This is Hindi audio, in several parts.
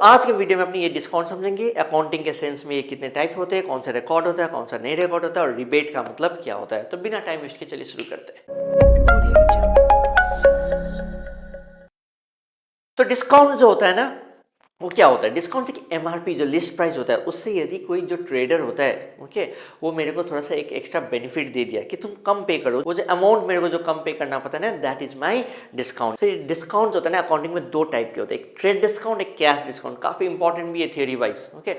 आज के वीडियो में अपनी ये डिस्काउंट समझेंगे, अकाउंटिंग के सेंस में ये कितने टाइप होते हैं, कौन सा रिकॉर्ड होता है, कौन सा नहीं रिकॉर्ड होता है और रिबेट का मतलब क्या होता है। तो बिना टाइम वेस्ट के चलिए शुरू करते हैं। तो डिस्काउंट जो होता है ना, वो क्या होता है? डिस्काउंट एक एमआरपी जो लिस्ट प्राइस होता है उससे यदि कोई जो ट्रेडर होता है, ओके, वो मेरे को थोड़ा सा एक एक्स्ट्रा बेनिफिट दे दिया कि तुम कम पे करो, वो जो अमाउंट मेरे को जो कम पे करना पड़ता है ना, दैट इज माय डिस्काउंट। तो डिस्काउंट होता है ना अकाउंटिंग में दो टाइप के होते हैं, एक ट्रेड डिस्काउंट, एक कैश डिस्काउंट। काफी इंपॉर्टेंट भी है theory wise. Okay,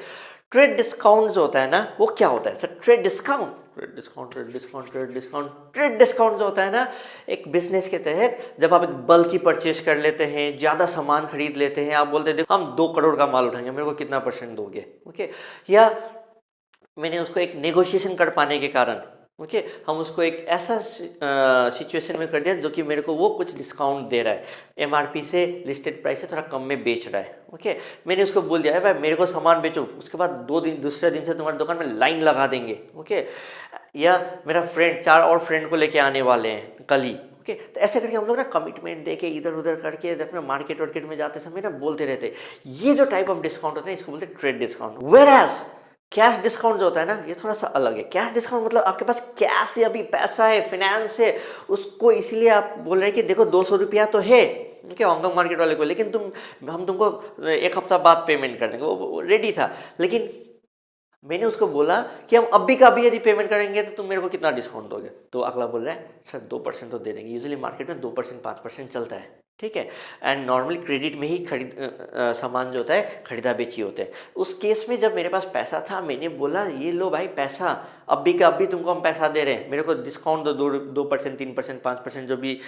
trade discount जो होता है ना, वो क्या होता है sir? Trade discount, trade discount, trade discount, trade discount, trade discount जो होता है ना, एक बिजनेस के तहत जब आप एक बल्क की परचेज कर लेते हैं, ज़्यादा सामान खरीद लेते हैं, आप बोलते हैं देखो हम 2 करोड़ का माल उठाएंगे, मेरे को कितना परसेंट दोगे? ओके, या मैंने उसको एक नेगोशिएशन कर पाने के कारण, ओके, हम उसको एक ऐसा सिचुएशन में कर दिया जो कि मेरे को वो कुछ डिस्काउंट दे रहा है, एमआरपी से लिस्टेड प्राइस से थोड़ा कम में बेच रहा है। ओके, मैंने उसको बोल दिया है भाई मेरे को सामान बेचो, उसके बाद दूसरे दिन से तुम्हारी दुकान में लाइन लगा देंगे। ओके, या मेरा फ्रेंड 4 और फ्रेंड को लेके आने वाले हैं कल ही। ओके, तो ऐसे करके हम लोग ना कमिटमेंट दे के इधर उधर करके अपने मार्केट वार्केट में जाते समय ना बोलते रहते। ये जो टाइप ऑफ डिस्काउंट होता है इसको बोलते हैं trade discount. Whereas cash discount जो होता है ना, ये थोड़ा सा अलग है। कैश डिस्काउंट मतलब आपके पास कैश है, अभी पैसा है, फाइनेंस है, उसको इसीलिए आप बोल रहे हैं कि देखो 200 रुपया तो है क्या हांगकांग मार्केट वाले को, लेकिन हम तुमको एक हफ्ता बाद पेमेंट कर देंगे। वो रेडी था, लेकिन मैंने उसको बोला कि हम अभी का अभी यदि पेमेंट करेंगे तो तुम मेरे को कितना डिस्काउंट दोगे? तो अगला बोल रहा है सर 2% तो दे देंगे। यूजुअली मार्केट में 2% 5% चलता है, ठीक है, एंड नॉर्मली क्रेडिट में ही सामान जो होता है खरीदा बेची होते हैं। उस केस में जब मेरे पास पैसा था, मैंने बोला ये लो भाई पैसा, अभी का अभी तुमको हम पैसा दे रहे हैं, मेरे को डिस्काउंट दो, 2%, 3%, 5% जो भी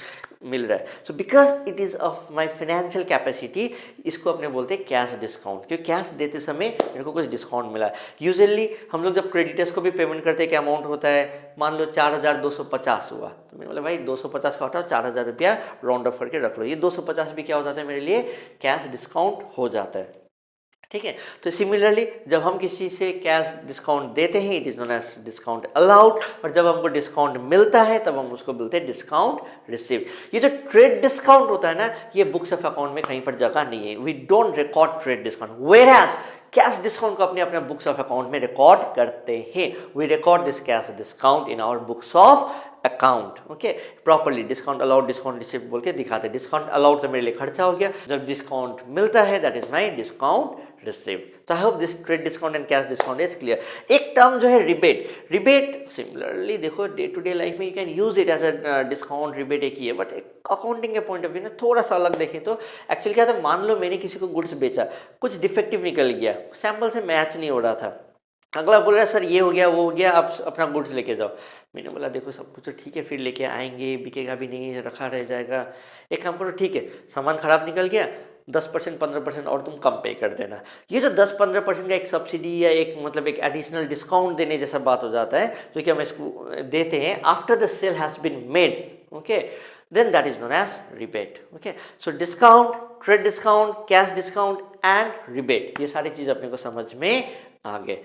मिल रहा है। So because it is of my financial capacity, इसको अपने बोलते हैं कैश डिस्काउंट, क्योंकि कैश देते समय मेरे को कुछ डिस्काउंट मिला है। यूजुअली हम लोग जब क्रेडिटर्स को भी पेमेंट करते हैं, क्या अमाउंट होता है? मान लो 4250 हुआ, तो मैंने बोला भाई 250 का हटाओ, 4000 रुपया राउंड ऑफ करके रख लो। ये 250 भी क्या हो जाता है मेरे लिए? कैश डिस्काउंट हो जाता है, ठीक है। तो सिमिलरली जब हम किसी से कैश डिस्काउंट देते हैं, it is known as discount allowed, और जब हमको डिस्काउंट मिलता है तब हम उसको बोलते हैं डिस्काउंट रिसीव। ये जो ट्रेड डिस्काउंट होता है ना, ये बुक्स ऑफ अकाउंट में कहीं पर जगह नहीं है। We don't record trade discount, whereas cash discount को अपने अपने बुक्स ऑफ अकाउंट में रिकॉर्ड करते हैं। We record this cash discount in our books of account. Okay, properly discount allowed, discount receive बोल के दिखाते हैं। डिस्काउंट अलाउड तो मेरे लिए खर्चा हो गया, जब डिस्काउंट मिलता है that is my discount receive. तो I hope this trade discount and cash discount is clear. एक टर्म जो है रिबेट, रिबेट सिमिलरली देखो डे टू डे लाइफ में you can use it as a discount, rebate एक ही है, बट अकाउंटिंग के पॉइंट ऑफ व्यू ना थोड़ा सा अलग देखें तो एक्चुअली क्या था, मान लो मैंने किसी को गुड्स बेचा, कुछ डिफेक्टिव निकल गया, सैंपल से मैच नहीं हो रहा था, अगला बोल रहा है सर ये हो गया वो हो गया, आप अपना गुड्स लेके जाओ। मैंने बोला देखो सब कुछ तो ठीक है, फिर लेके आएंगे, बिकेगा भी नहीं, रखा रह जाएगा। एक काम करो, ठीक है सामान खराब निकल गया, 10% 15% और तुम कम पे कर देना। ये जो 10-15% का एक सब्सिडी या एक मतलब एक एडिशनल डिस्काउंट देने जैसा बात हो जाता है, जो कि हम इसको देते हैं after the sale has been made, okay, then that is known as rebate. Okay, so discount, trade discount, cash discount and rebate, ये सारी चीज़ अपने को समझ में आ गए।